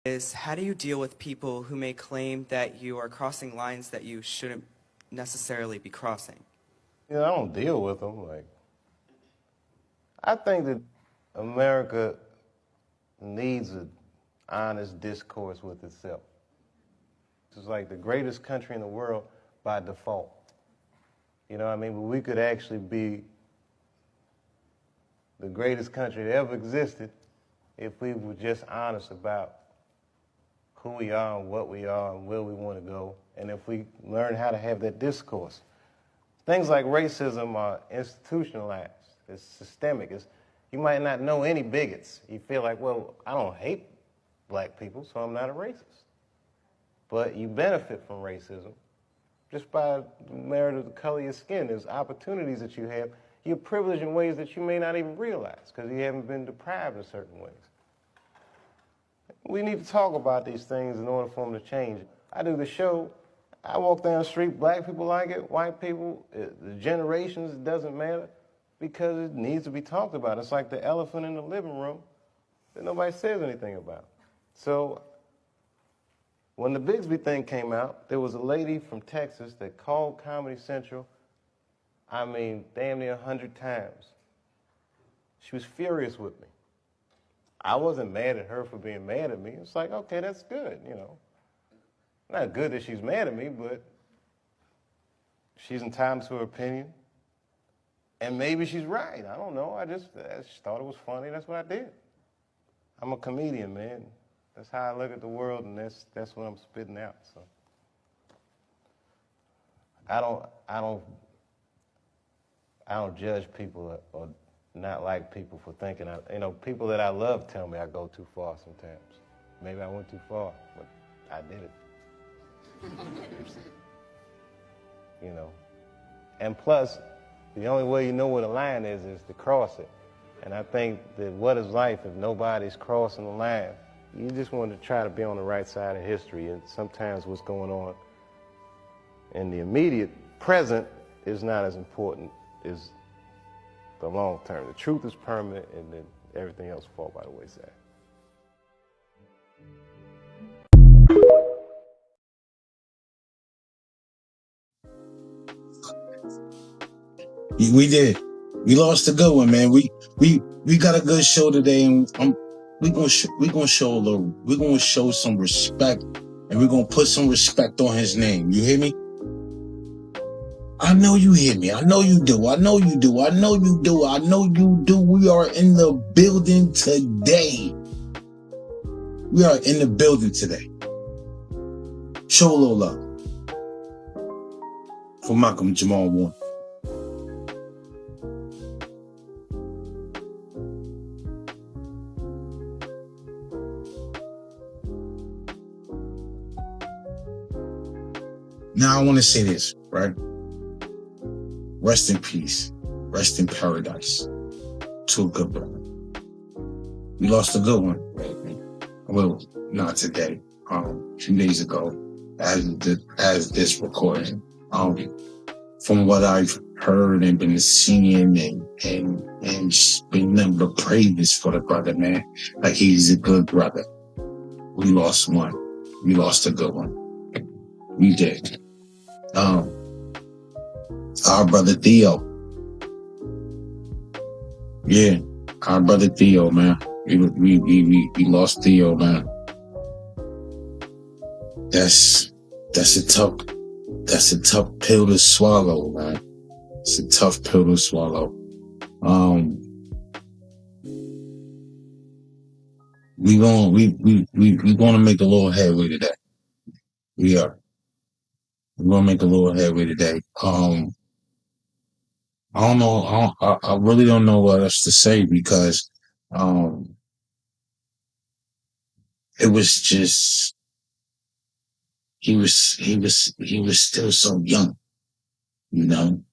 is how do you deal with people who may claim that you are crossing lines that you shouldn't necessarily be crossing? I don't deal with them. I think that America needs an honest discourse with itself. It's like the greatest country in the world by default. You know what I mean? But we could actually be the greatest country that ever existed if we were just honest about who we are and what we are and where we want to go, and if we learn how to have that discourse. Things like racism are institutionalized. It's systemic. You might not know any bigots. You feel like, well, I don't hate black people, so I'm not a racist. But you benefit from racism just by the merit of the color of your skin. There's opportunities that you have. You're privileged in ways that you may not even realize because you haven't been deprived in certain ways. We need to talk about these things in order for them to change. I do the show. I walk down the street, black people like it, white people, the generations, it doesn't matter, because it needs to be talked about. It's like the elephant in the living room that nobody says anything about. So when the Bigsby thing came out, there was a lady from Texas that called Comedy Central, damn near 100 times. She was furious with me. I wasn't mad at her for being mad at me. It's like, okay, that's good, Not good that she's mad at me, but she's entitled to her opinion. And maybe she's right. I don't know. I just thought it was funny. That's what I did. I'm a comedian, man. That's how I look at the world, and that's what I'm spitting out. So I don't judge people or not like people for thinking. People that I love tell me I go too far sometimes. Maybe I went too far, but I did it. And plus, the only way you know where the line is to cross it. And I think that what is life if nobody's crossing the line? You just want to try to be on the right side of history, and sometimes what's going on in the immediate present is not as important as the long term. The truth is permanent, and then everything else fall by the wayside. We did. We lost a good one, man. We got a good show today, and we're gonna show a little. We're gonna show some respect, and we're gonna put some respect on his name. You hear me? I know you hear me. I know you do. I know you do. I know you do. I know you do. We are in the building today. We are in the building today. Show a little love for Malcolm Jamal Warner. Now I want to say this, right? Rest in peace. Rest in paradise to a good brother. We lost a good one. Well, not today. A few days ago, as this recording. From what I've heard and been seeing and just been nothing but praise for the brother, man. Like, he's a good brother. We lost one. We lost a good one. We did. Our brother Theo. Yeah, our brother Theo, man. We lost Theo, man. That's a tough pill to swallow, man. It's a tough pill to swallow. We gonna make a little headway today. We are. We're gonna make a little headway today. I don't know. I really don't know what else to say because it was just he was still so young, you know.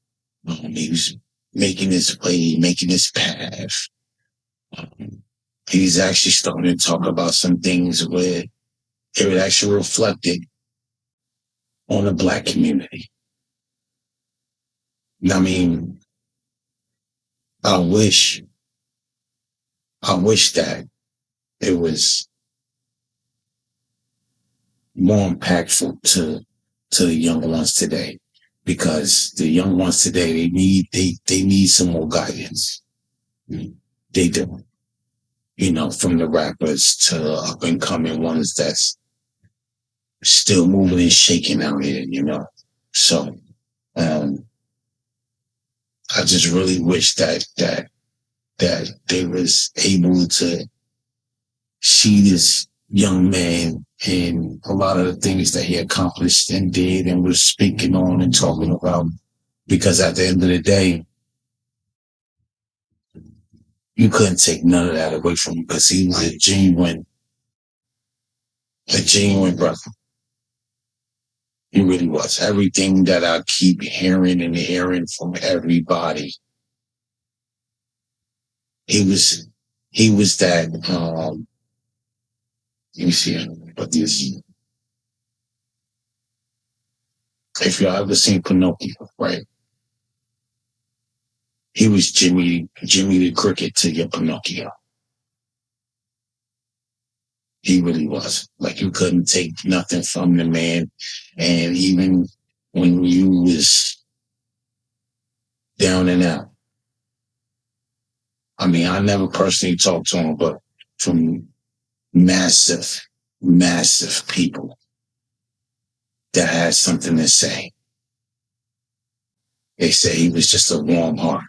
He was making his way, making his path. He's actually starting to talk about some things where it would actually reflected on the black community. I mean, I wish that it was more impactful to the young ones today, because the young ones today, they need some more guidance. They do. From the rappers to up and coming ones that's still moving and shaking out here. So um I just really wish that they was able to see this young man and a lot of the things that he accomplished and did and was speaking on and talking about. Because at the end of the day, you couldn't take none of that away from him, because he was a genuine brother. He really was. Everything that I keep hearing and hearing from everybody, he was that, let me see, but this, if y'all ever seen Pinocchio, right? He was Jimmy the Cricket to your Pinocchio. He really was. Like, you couldn't take nothing from the man. And even when you was down and out, I mean, I never personally talked to him, but from massive, massive people that had something to say, they say he was just a warm heart.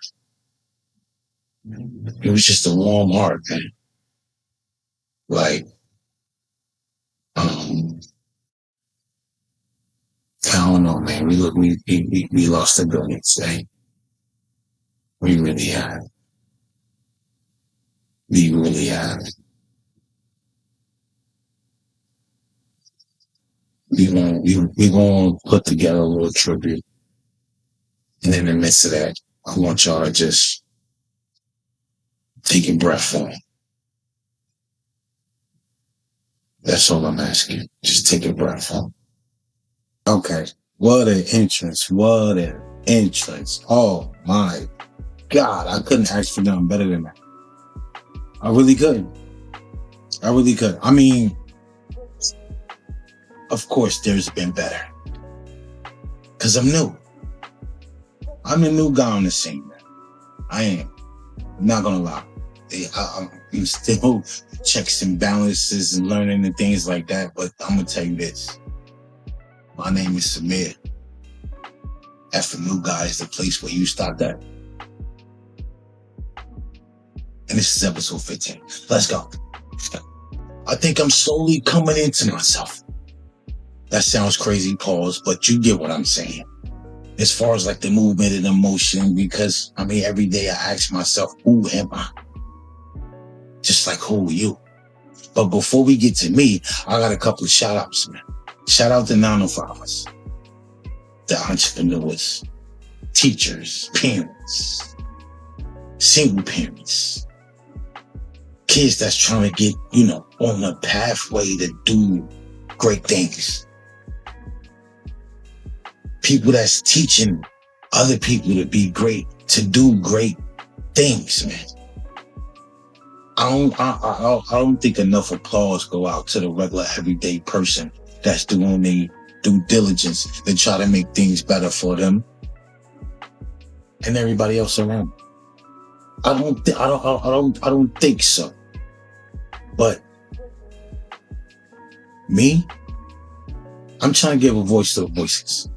He was just a warm heart, man. Like, I don't know, man. We lost a good one today. We really have. We really have. We gonna put together a little tribute, and in the midst of that, I want y'all to just take a breath for him. That's all I'm asking. Just take a breath for him. Okay. What an entrance. What an entrance. Oh my God. I couldn't ask for nothing better than that. I really couldn't. I really could. I mean, of course there's been better. Because I'm new. I'm the new guy on the scene, man. I am. I'm not gonna lie. I'm still checks and balances and learning and things like that, but I'm gonna tell you this. My name is Samir. After New Guy is the place where you stopped at. And this is episode 15. Let's go. I think I'm slowly coming into myself. That sounds crazy, pause, but you get what I'm saying. As far as like the movement and emotion, because I mean, every day I ask myself, who am I? Just like, who are you? But before we get to me, I got a couple of shout outs, man. Shout out to 905ers, the entrepreneurs, teachers, parents, single parents, kids that's trying to get, on a pathway to do great things. People that's teaching other people to be great, to do great things, man. I don't think enough applause go out to the regular everyday person that's doing their due diligence to try to make things better for them and everybody else around. I don't think so. But me, I'm trying to give a voice to the voiceless.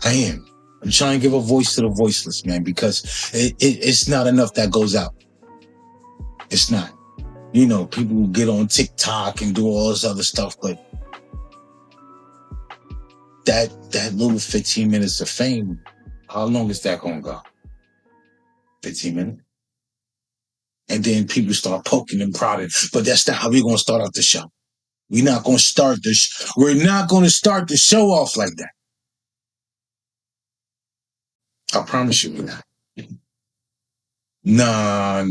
I am. I'm trying to give a voice to the voiceless, man, because it's not enough that goes out. It's not. People will get on TikTok and do all this other stuff, but that little 15 minutes of fame, how long is that going to go? 15 minutes? And then people start poking and prodding, but that's not how we're going to start out the show. We're not going to start the show off like that. I promise you we're not. Nah.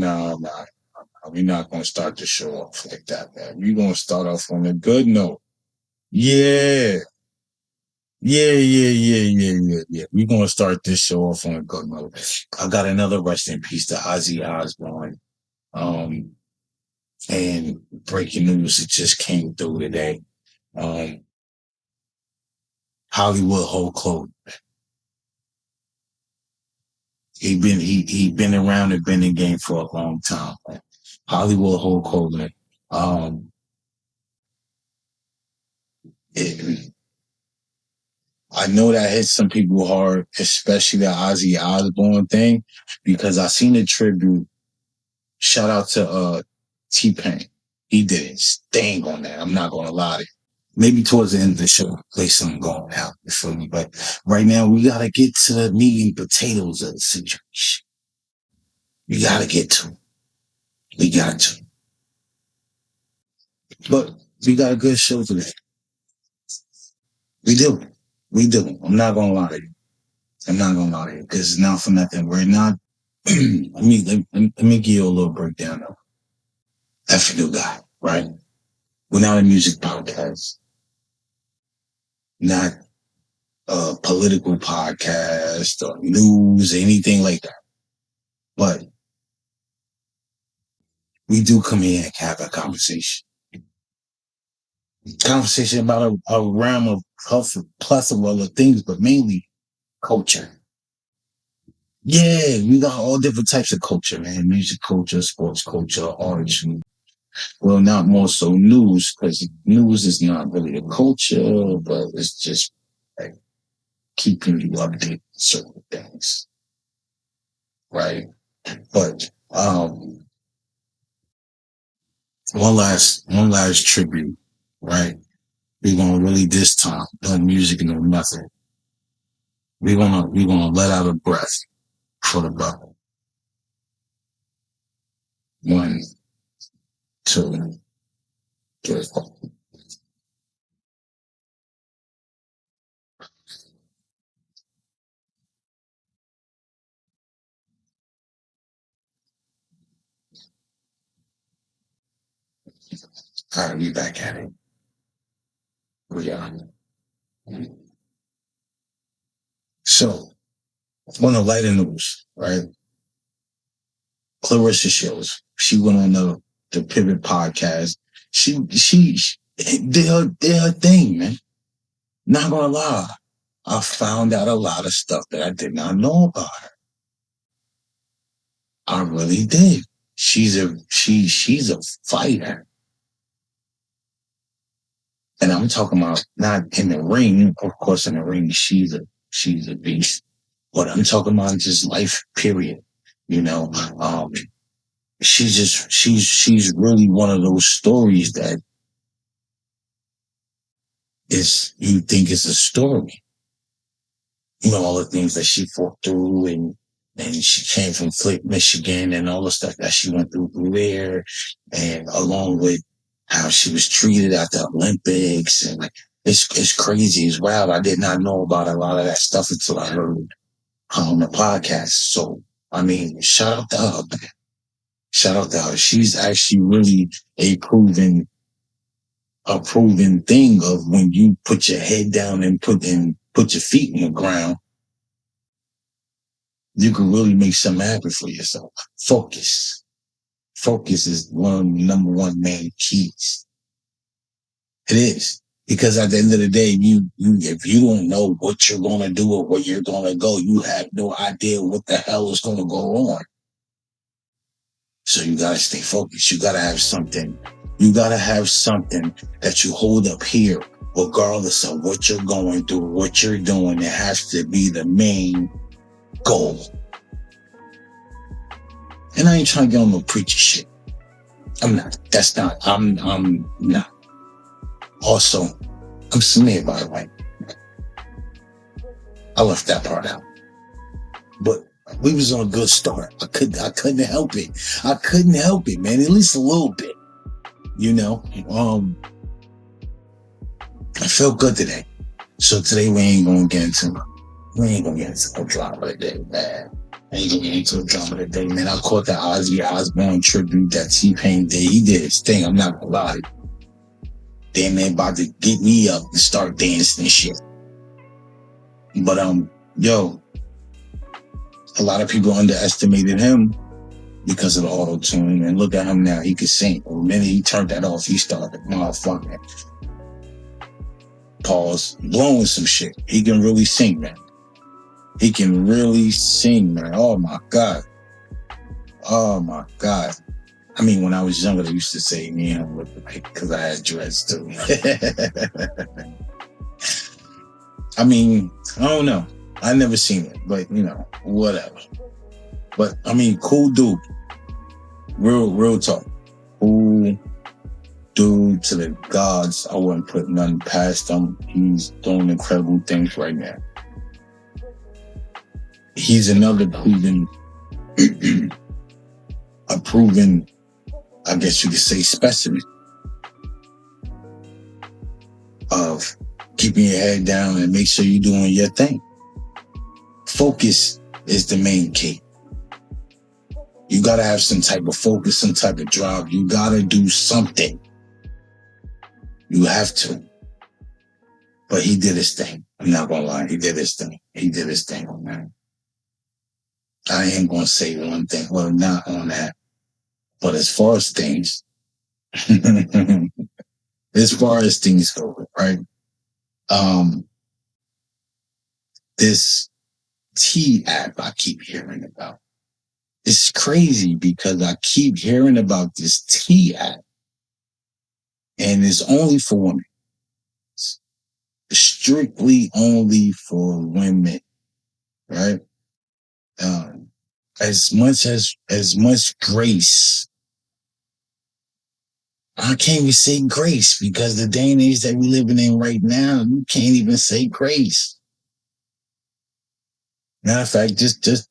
We're not going to start the show off like that, man. We're going to start off on a good note. Yeah. We're going to start this show off on a good note. I got another rest in peace to Ozzy Osbourne. And breaking news, it just came through today. Hollywood Hulk Hogan. He been around and been in the game for a long time. Hollywood Hulk Hogan. It, I know that hit some people hard, especially the Ozzy Osbourne thing, because I seen a tribute. Shout out to T-Pain. He did his thing on that. I'm not gonna lie to you. Maybe towards the end of the show, play something going out. You feel me? But right now, we gotta get to the meat and potatoes of the situation. We gotta get to it. We got to. But we got a good show today. We do. We do. I'm not gonna lie to you. I'm not gonna lie to you, because it's not for nothing. We're not. let me give you a little breakdown of F new guy, right? We're not a music podcast, not a political podcast or news, anything like that. But we do come here and have a conversation. Conversation about a realm of plethora of things, but mainly culture. Yeah, we got all different types of culture, man. Music culture, sports culture, arts. Well, not more so news, because news is not really a culture, but it's just like keeping you updated on certain things, right? But one last tribute, right? We're gonna really this time done music and no nothing. We're gonna let out a breath for the brother. 1, 2, 3. All right, we back at it. We are. So, on the lighter news, right? Clarissa Shields, she went on the Pivot podcast. She did her thing, man. Not gonna lie, I found out a lot of stuff that I did not know about her. I really did. She's a fighter. And I'm talking about not in the ring. Of course, in the ring, she's a beast. But I'm talking about just life, period. You know, she's really one of those stories that you think is a story. You know, all the things that she fought through, and she came from Flint, Michigan, and all the stuff that she went through there, and along with how she was treated at the Olympics, and like it's crazy, it's wild. I did not know about a lot of that stuff until I heard on the podcast. So I mean, shout out to her, man. Shout out to her. She's actually really a proven thing of when you put your head down and put your feet in the ground, you can really make something happen for yourself. Focus. Focus is one of the number one main keys. It is. Because at the end of the day, if you don't know what you're going to do or where you're going to go, you have no idea what the hell is going to go on. So you got to stay focused. You got to have something. You got to have something that you hold up here, regardless of what you're going through, what you're doing. It has to be the main goal. And I ain't trying to get on no preacher shit. I'm not. That's not. I'm not. Also, I'm Samir, by the way. I left that part out. But we was on a good start. I couldn't help it. I couldn't help it, man. At least a little bit. You know? I felt good today. So today we ain't gonna get into the drama of the day, man. I ain't gonna get into the drama of the day, man. I caught the Ozzy Osbourne tribute that T-Pain did. He did his thing. I'm not gonna lie. Damn, man, about to get me up and start dancing and shit. But yo, a lot of people underestimated him. because of the auto tune. And look at him now, he can sing. The minute he turned that off, he started motherfucking pause, blowing some shit. He can really sing, man. He can really sing, man. Oh my God. Oh my God. I mean, when I was younger, they used to say me and him looked like, because I had dreads too. I mean, I don't know. I never seen it, but you know, whatever. But I mean, cool dude. Real talk. Cool dude to the gods. I wouldn't put nothing past him. He's doing incredible things right now. He's another proven, I guess you could say, specimen of keeping your head down and make sure you're doing your thing. Focus is the main key. You gotta have some type of focus, some type of drive. You gotta do something. You have to. But he did his thing. I'm not gonna lie. He did his thing. He did his thing on that. I ain't gonna say one thing. Well, not on that. But as far as things, as far as things go, right? This T app I keep hearing about. It's crazy because I keep hearing about this T app, and it's only for women. It's strictly only for women, right? As much grace. I can't even say grace because the day and age that we're living in right now, you can't even say grace. Matter of fact, just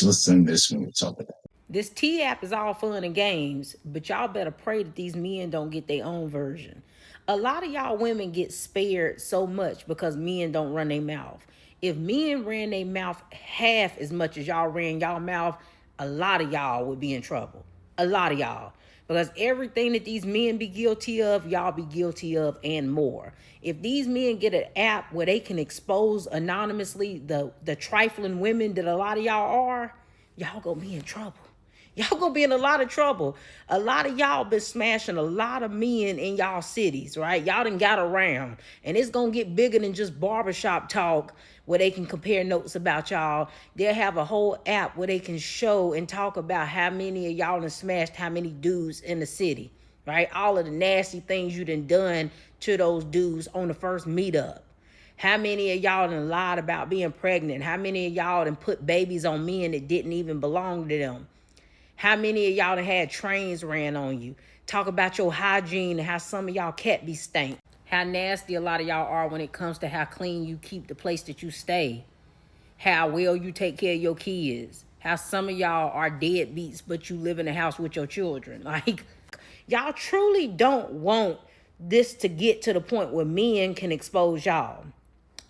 listen to this when we talk about it. This T app is all fun and games, but y'all better pray that these men don't get their own version. A lot of y'all women get spared so much because men don't run their mouth. If men ran their mouth half as much as y'all ran y'all mouth, a lot of y'all would be in trouble. A lot of y'all. Because everything that these men be guilty of, y'all be guilty of and more. If these men get an app where they can expose anonymously the trifling women that a lot of y'all are, y'all gonna be in trouble. Y'all gonna be in a lot of trouble. A lot of y'all been smashing a lot of men in y'all cities, right? Y'all done got around. And it's gonna get bigger than just barbershop talk where they can compare notes about y'all. They'll have a whole app where they can show and talk about how many of y'all done smashed how many dudes in the city, right? All of the nasty things you done to those dudes on the first meetup. How many of y'all done lied about being pregnant? How many of y'all done put babies on men that didn't even belong to them? How many of y'all done had trains ran on you? Talk about your hygiene and how some of y'all cat be stank. How nasty a lot of y'all are when it comes to how clean you keep the place that you stay. How well you take care of your kids. How some of y'all are deadbeats, but you live in the house with your children. Like, y'all truly don't want this to get to the point where men can expose y'all.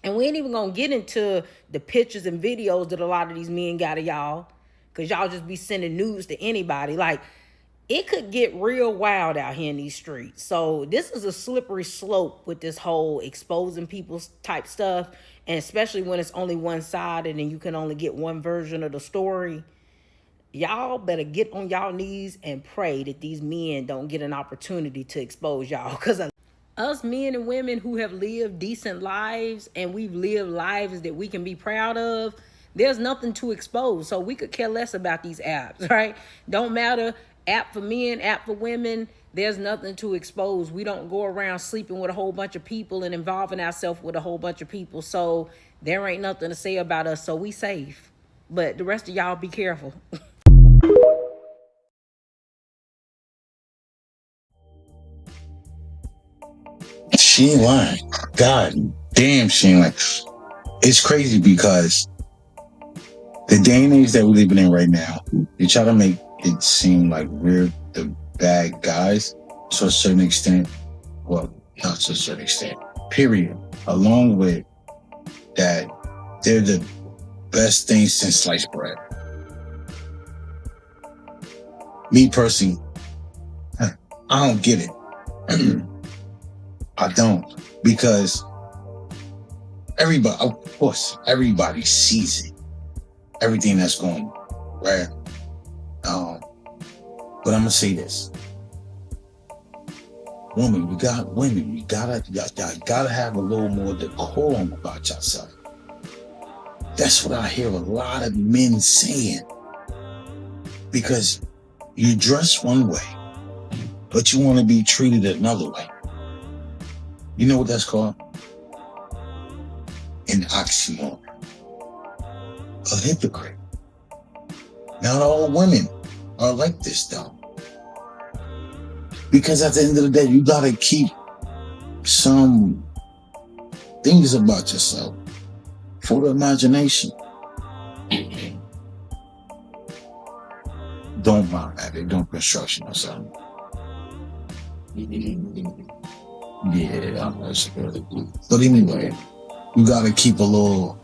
And we ain't even gonna get into the pictures and videos that a lot of these men got of y'all. Because y'all just be sending nudes to anybody. Like, it could get real wild out here in these streets. So this is a slippery slope with this whole exposing people type stuff. And especially when it's only one-sided and you can only get one version of the story. Y'all better get on y'all knees and pray that these men don't get an opportunity to expose y'all. Because us men and women who have lived decent lives and we've lived lives that we can be proud of, there's nothing to expose. So we could care less about these apps, right? Don't matter. App for men, app for women. There's nothing to expose. We don't go around sleeping with a whole bunch of people and involving ourselves with a whole bunch of people. So there ain't nothing to say about us. So we safe. But the rest of y'all be careful. She ain't lying. God damn, she ain't lying. It's crazy because the day and age that we're living in right now, they try to make it seem like we're the bad guys to a certain extent. Well, not to a certain extent, period. Along with that, they're the best thing since sliced bread. Me personally, I don't get it. I don't. Because everybody, of course, everybody sees it. Everything that's going on, right? But I'm gonna say this. Women, you gotta have a little more decorum about yourself. That's what I hear a lot of men saying. Because you dress one way, but you want to be treated another way. You know what that's called? An oxymoron. A hypocrite. Not all women are like this though. Because at the end of the day, you gotta keep some things about yourself for the imagination. Don't mind that. They don't construction or something. Yeah, that's really good. But anyway, you gotta keep a little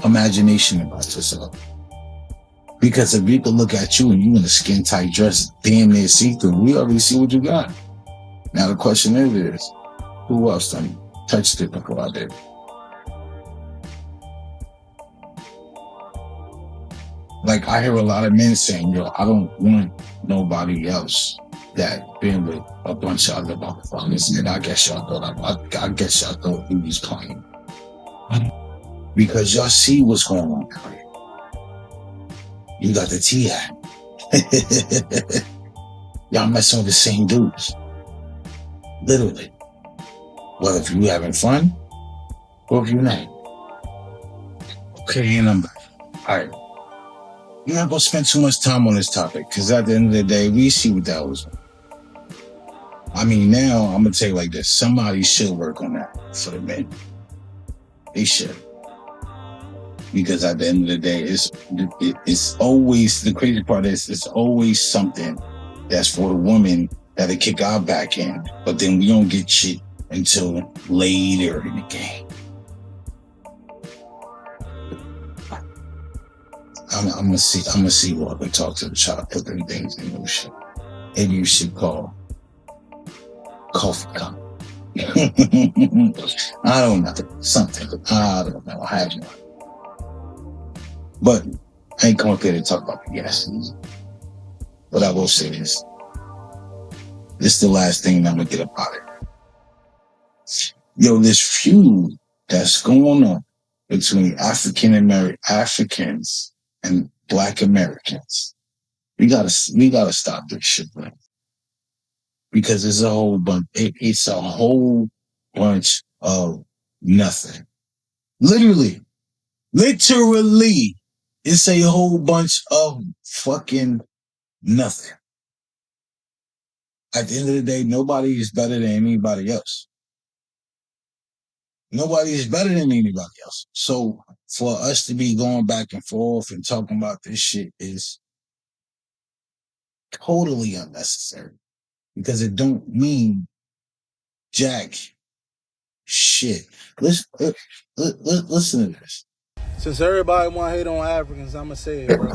imagination about yourself. Because if people look at you and you in a skin tight dress, damn near see-through, we already see what you got. Now the question is who else done touched it before I did? Like I hear a lot of men saying, yo, I don't want nobody else that been with a bunch of other motherfuckers. And I guess y'all thought he was playing. Because y'all see what's going on out here. You got the T.I. Y'all messing with the same dudes. Literally. Whether if you having fun or if you're not. Okay, and I'm back. Alright. We're not gonna spend too much time on this topic because at the end of the day, we see what that was. I mean, now I'm gonna tell you like this: somebody should work on that for the men. They should, because at the end of the day, it's always the crazy part is it's always something that's for the woman that'll kick our back in, but then we don't get shit until later in the game. I'm gonna see what I can talk to the child, put them things in your shit. Maybe you should call coffee cup. I don't know. Something. I don't know. I have no. But I ain't come up here to talk about the gas. But I will say this. This is the last thing I'm gonna get about it. Yo, this feud that's going on between Africans and Black Americans. We gotta stop this shit, man. Because it's a whole bunch. It's a whole bunch of nothing. Literally, it's a whole bunch of fucking nothing. At the end of the day, nobody is better than anybody else. Nobody is better than anybody else. So for us to be going back and forth and talking about this shit is totally unnecessary. Because it don't mean jack shit. Listen to this. Since everybody want to hate on Africans, I'm going to say it, bro.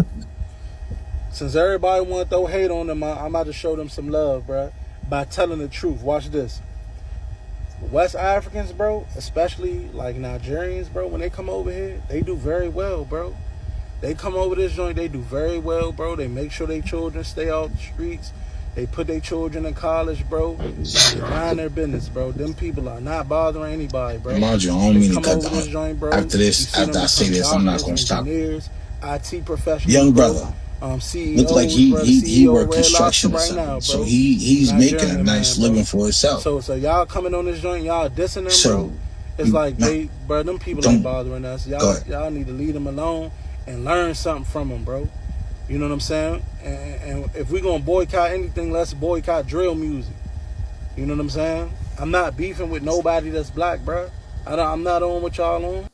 Since everybody want to throw hate on them, I'm about to show them some love, bro, by telling the truth. Watch this. West Africans, bro, especially like Nigerians, bro, when they come over here, they do very well, bro. They come over this joint, they do very well, bro. They make sure their children stay off the streets. They put their children in college, bro. They mind their business, bro. Them people are not bothering anybody, bro. Mind you, I don't mean to cut this joint, bro. After I say this, I'm not going to stop. IT professionals, young brother. CEO, Looked like he worked construction or right something. now, so he's making a nice living for himself. So y'all coming on this joint, y'all dissing them, bro. It's like them people ain't bothering us. Y'all need to leave them alone and learn something from them, bro. You know what I'm saying? And if we're gonna boycott anything, let's boycott drill music. You know what I'm saying? I'm not beefing with nobody that's black, bro. I'm not on what y'all on.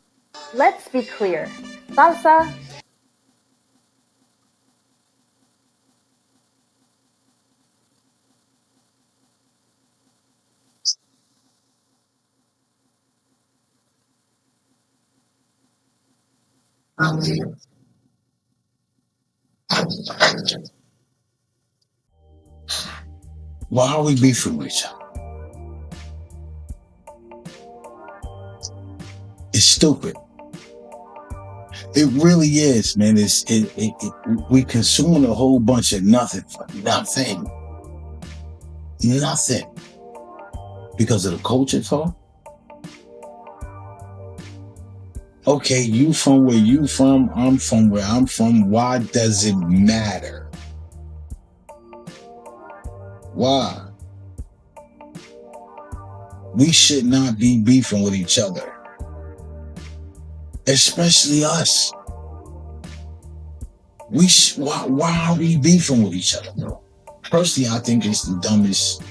Let's be clear. Salsa. Why are we beefing with each other? It's stupid. It really is, man. We consume a whole bunch of nothing for nothing. Nothing. Because of the culture talk. Okay, you from where you from, I'm from where I'm from. Why does it matter? Why? We should not be beefing with each other. Especially us. Why are we beefing with each other, bro? Personally, I think it's the dumbest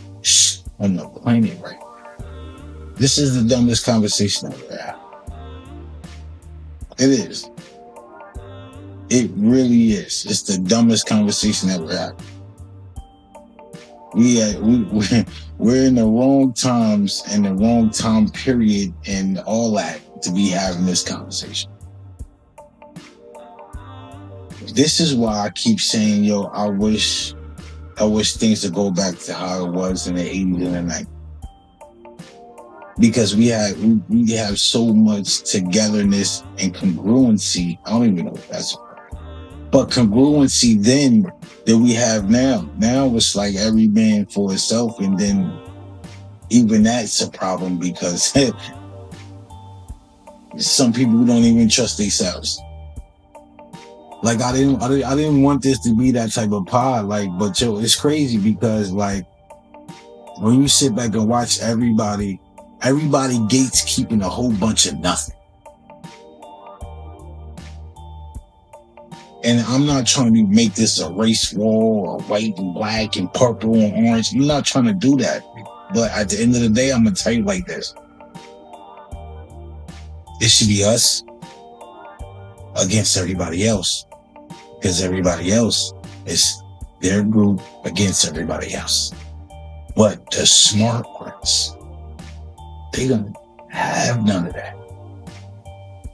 on the planet right now. This is the dumbest conversation I've ever had. It is. It really is. It's the dumbest conversation ever had. We're in the wrong times and the wrong time period and all that to be having this conversation. This is why I keep saying, yo, I wish things would go back to how it was in the 80s and the 90s. Because we have so much togetherness and congruency. I don't even know if that's right. But congruency then that we have now. Now it's like every man for himself, and then even that's a problem because some people don't even trust themselves. Like I didn't want this to be that type of pod. Like, but yo, it's crazy because like when you sit back and watch everybody gates keeping a whole bunch of nothing. And I'm not trying to make this a race war or white and black and purple and orange. I'm not trying to do that. But at the end of the day, I'm going to tell you like this. It should be us against everybody else. Because everybody else is their group against everybody else. But the smart ones, they don't have none of that.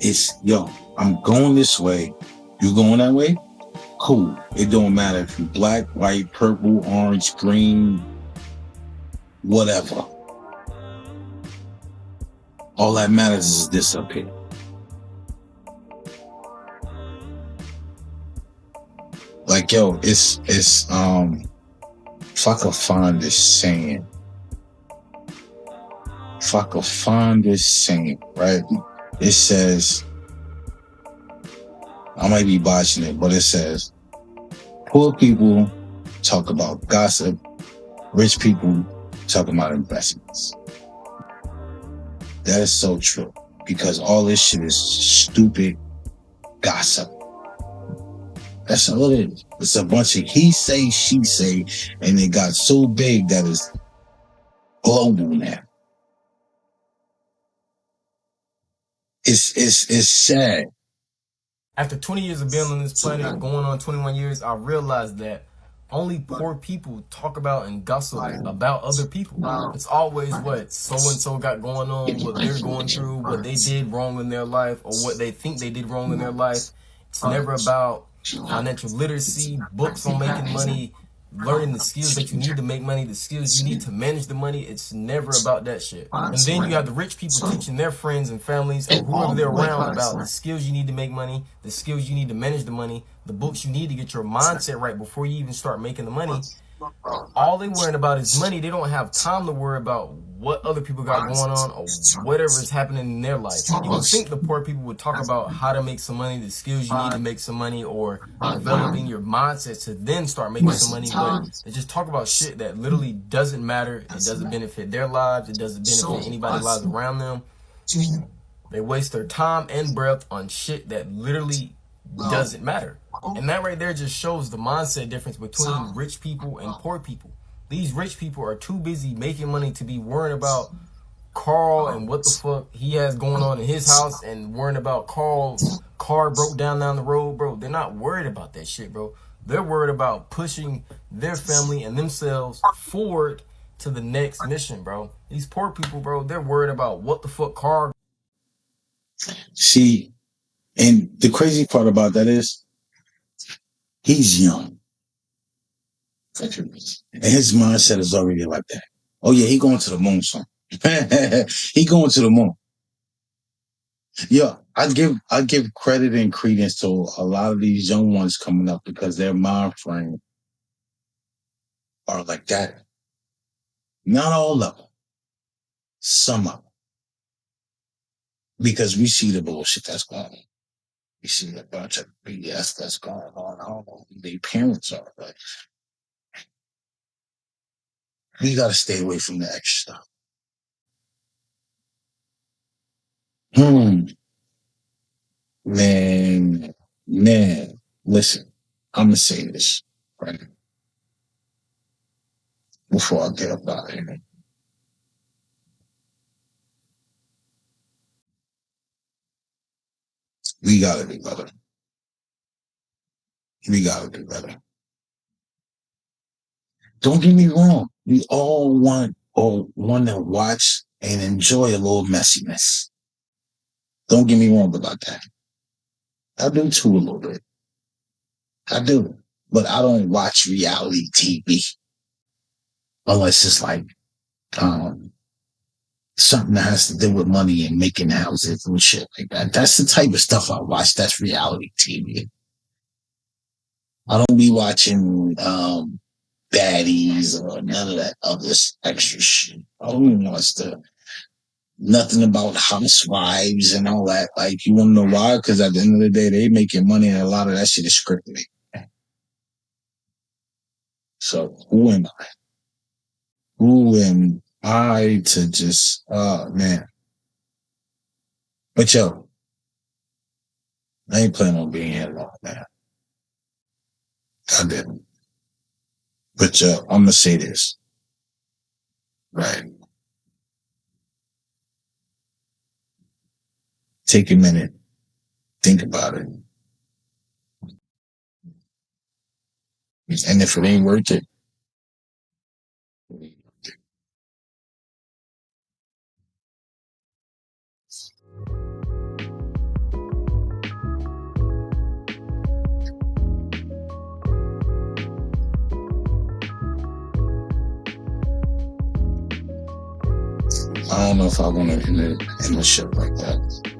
It's, yo, I'm going this way. You going that way? Cool. It don't matter if you're black, white, purple, orange, green, whatever. All that matters is this up here. Like, yo, it's if I could find this saying. If I could find this saying, right? It says, I might be botching it, but it says, poor people talk about gossip, rich people talk about investments. That is so true because all this shit is stupid gossip. That's all it is. It's a bunch of he say, she say, and it got so big that it's global now. It's sad. After 20 years of being on this planet, going on 21 years, I realized that only poor people talk about and gossip about other people. It's always what so-and-so got going on, what they're going through, what they did wrong in their life, or what they think they did wrong in their life. It's never about financial literacy, books on making money, learning the skills that you need to make money, the skills you need to manage the money. It's never about that shit. And then you have the rich people teaching their friends and families or whoever they're around about the skills you need to make money, the skills you need to manage the money, the books you need to get your mindset right before you even start making the money. All they worrying about is money. They don't have time to worry about what other people got going on or whatever is happening in their life. You would think the poor people would talk about how to make some money, the skills you need to make some money, or developing your mindset to then start making some money, but they just talk about shit that literally doesn't matter. It doesn't benefit their lives. It doesn't benefit anybody's lives around them. They waste their time and breath on shit that literally doesn't matter. And that right there just shows the mindset difference between rich people and poor people. These rich people are too busy making money to be worrying about Carl and what the fuck he has going on in his house and worrying about Carl's car broke down the road, bro. They're not worried about that shit, bro. They're worried about pushing their family and themselves forward to the next mission, bro. These poor people, bro, they're worried about what the fuck Carl. See, and the crazy part about that is he's young. And his mindset is already like that. Oh yeah, he going to the moon, son. He going to the moon. Yeah, I give credit and credence to a lot of these young ones coming up because their mind frame are like that. Not all of them, some of them, because we see the bullshit that's going on. We see a bunch of BS that's going on. I don't know who their parents are, but we got to stay away from the extra stuff. Hmm, man, man. Listen, I'm gonna say this right before I get up out of here. We gotta do better. We gotta do better. Don't get me wrong. We all want to watch and enjoy a little messiness. Don't get me wrong about that. I do too a little bit. I do. But I don't watch reality TV unless it's like um, something that has to do with money and making houses and shit like that. That's the type of stuff I watch. That's reality TV. I don't be watching baddies or none of that other extra shit. I don't even watch nothing about housewives and all that. Like, you want to know why? Because at the end of the day, they making money and a lot of that shit is scripted. So who am I? Who am I to just, man. But yo, I ain't planning on being here long, man. I didn't. But yo, I'm going to say this, right? Take a minute, think about it. And if it ain't worth it, I don't know if I want to end the shit like that.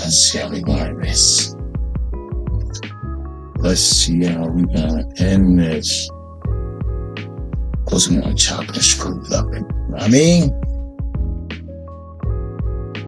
Let's see how we going this. Let's see how we gonna end this. Cause I'm gonna chop and screw it up. You know what I mean?